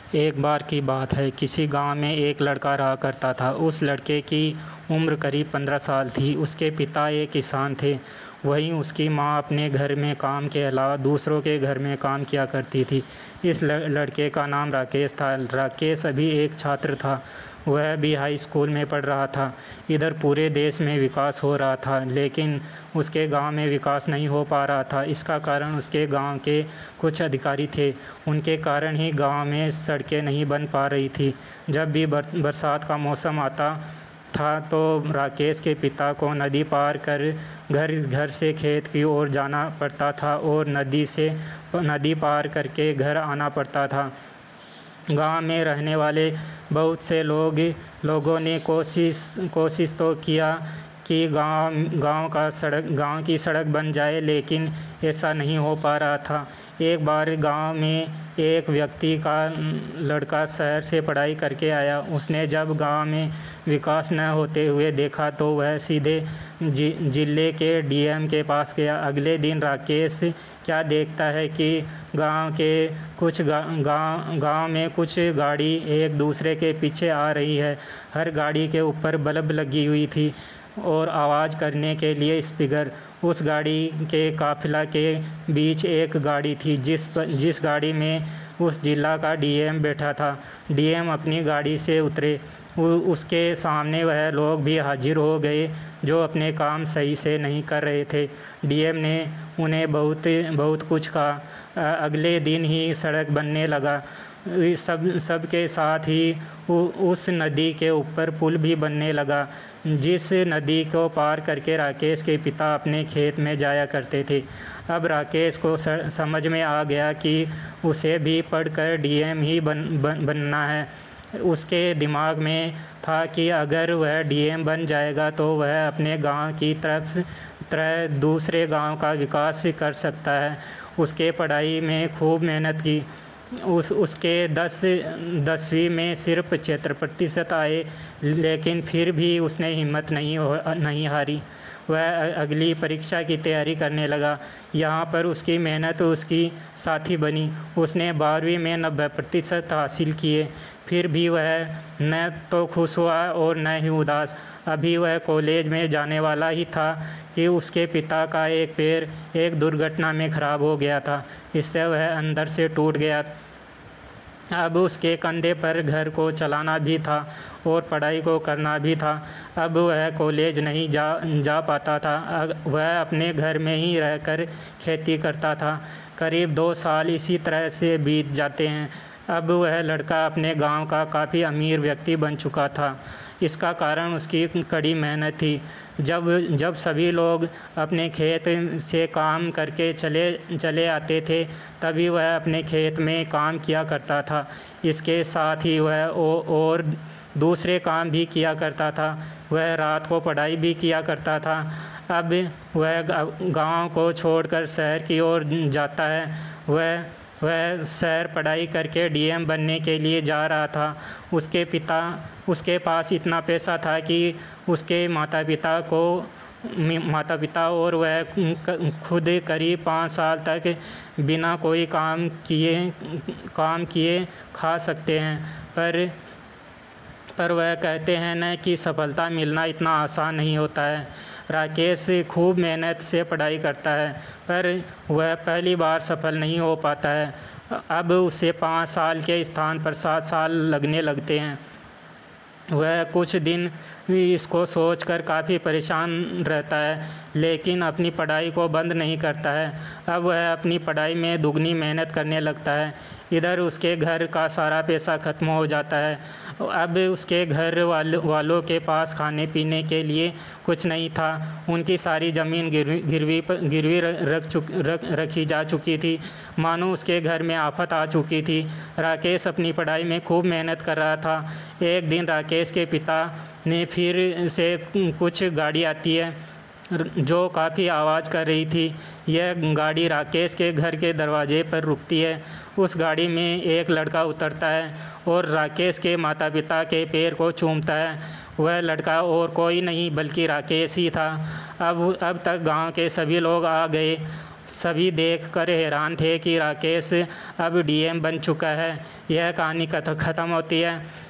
एक बार की बात है, किसी गांव में एक लड़का रहा करता था। उस लड़के की उम्र करीब 15 साल थी। उसके पिता एक किसान थे। वहीं उसकी माँ अपने घर में काम के अलावा दूसरों के घर में काम किया करती थी। इस लड़के का नाम राकेश था। राकेश अभी एक छात्र था। वह भी हाई स्कूल में पढ़ रहा था। इधर पूरे देश में विकास हो रहा था, लेकिन उसके गांव में विकास नहीं हो पा रहा था। इसका कारण उसके गांव के कुछ अधिकारी थे। उनके कारण ही गांव में सड़कें नहीं बन पा रही थी। जब भी बरसात का मौसम आता था तो राकेश के पिता को नदी पार कर घर से खेत की ओर जाना पड़ता था और नदी पार करके घर आना पड़ता था। गांव में रहने वाले बहुत से लोगों ने कोशिश तो किया कि गांव की सड़क बन जाए, लेकिन ऐसा नहीं हो पा रहा था। एक बार गांव में एक व्यक्ति का लड़का शहर से पढ़ाई करके आया। उसने जब गांव में विकास न होते हुए देखा तो वह सीधे जिले के डीएम के पास गया। अगले दिन राकेश क्या देखता है कि गांव में कुछ गाड़ी एक दूसरे के पीछे आ रही है। हर गाड़ी के ऊपर बल्ब लगी हुई थी और आवाज़ करने के लिए स्पीकर। उस गाड़ी के काफ़िला के बीच एक गाड़ी थी जिस गाड़ी में उस जिला का डीएम बैठा था। डीएम अपनी गाड़ी से उतरे। उसके सामने वह लोग भी हाजिर हो गए जो अपने काम सही से नहीं कर रहे थे। डीएम ने उन्हें बहुत कुछ कहा। अगले दिन ही सड़क बनने लगा। सबके साथ ही उस नदी के ऊपर पुल भी बनने लगा, जिस नदी को पार करके राकेश के पिता अपने खेत में जाया करते थे। अब राकेश को समझ में आ गया कि उसे भी पढ़कर डीएम ही बनना है। उसके दिमाग में था कि अगर वह डीएम बन जाएगा तो वह अपने गांव की तरह दूसरे गांव का विकास कर सकता है। उसके पढ़ाई में खूब मेहनत की। उसके 10वीं में सिर्फ 75% आए, लेकिन फिर भी उसने हिम्मत नहीं हारी। वह अगली परीक्षा की तैयारी करने लगा। यहाँ पर उसकी मेहनत उसकी साथी बनी। उसने 12वीं में 90% हासिल किए। फिर भी वह न तो खुश हुआ और न ही उदास। अभी वह कॉलेज में जाने वाला ही था कि उसके पिता का एक पैर एक दुर्घटना में ख़राब हो गया था। इससे वह अंदर से टूट गया। अब उसके कंधे पर घर को चलाना भी था और पढ़ाई को करना भी था। अब वह कॉलेज नहीं जा पाता था। वह अपने घर में ही रहकर खेती करता था। करीब 2 साल इसी तरह से बीत जाते हैं। अब वह लड़का अपने गांव का काफ़ी अमीर व्यक्ति बन चुका था। इसका कारण उसकी कड़ी मेहनत थी। जब सभी लोग अपने खेत से काम करके चले आते थे, तभी वह अपने खेत में काम किया करता था। इसके साथ ही वह और दूसरे काम भी किया करता था। वह रात को पढ़ाई भी किया करता था। अब वह गांव को छोड़कर शहर की ओर जाता है। वह शहर पढ़ाई करके डीएम बनने के लिए जा रहा था। उसके पास इतना पैसा था कि उसके माता पिता और वह खुद करीब 5 साल तक बिना कोई काम किए खा सकते हैं। पर वह कहते हैं न कि सफलता मिलना इतना आसान नहीं होता है। राकेश खूब मेहनत से पढ़ाई करता है, पर वह पहली बार सफल नहीं हो पाता है। अब उसे 5 साल के स्थान पर 7 साल लगने लगते हैं। वह कुछ दिन इसको सोचकर काफ़ी परेशान रहता है, लेकिन अपनी पढ़ाई को बंद नहीं करता है। अब वह अपनी पढ़ाई में दुगनी मेहनत करने लगता है। इधर उसके घर का सारा पैसा ख़त्म हो जाता है। अब उसके घर वालों के पास खाने पीने के लिए कुछ नहीं था। उनकी सारी ज़मीन गिरवी रखी जा चुकी थी, मानो उसके घर में आफत आ चुकी थी। राकेश अपनी पढ़ाई में खूब मेहनत कर रहा था। एक दिन राकेश के पिता ने फिर से कुछ गाड़ी आती है जो काफ़ी आवाज़ कर रही थी। यह गाड़ी राकेश के घर के दरवाजे पर रुकती है। उस गाड़ी में एक लड़का उतरता है और राकेश के माता पिता के पैर को चूमता है। वह लड़का और कोई नहीं बल्कि राकेश ही था। अब तक गांव के सभी लोग आ गए। सभी देखकर हैरान थे कि राकेश अब डीएम बन चुका है। यह कहानी ख़त्म होती है।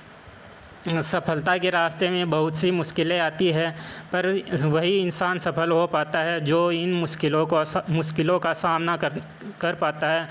सफलता के रास्ते में बहुत सी मुश्किलें आती है, पर वही इंसान सफल हो पाता है जो इन मुश्किलों का सामना कर पाता है।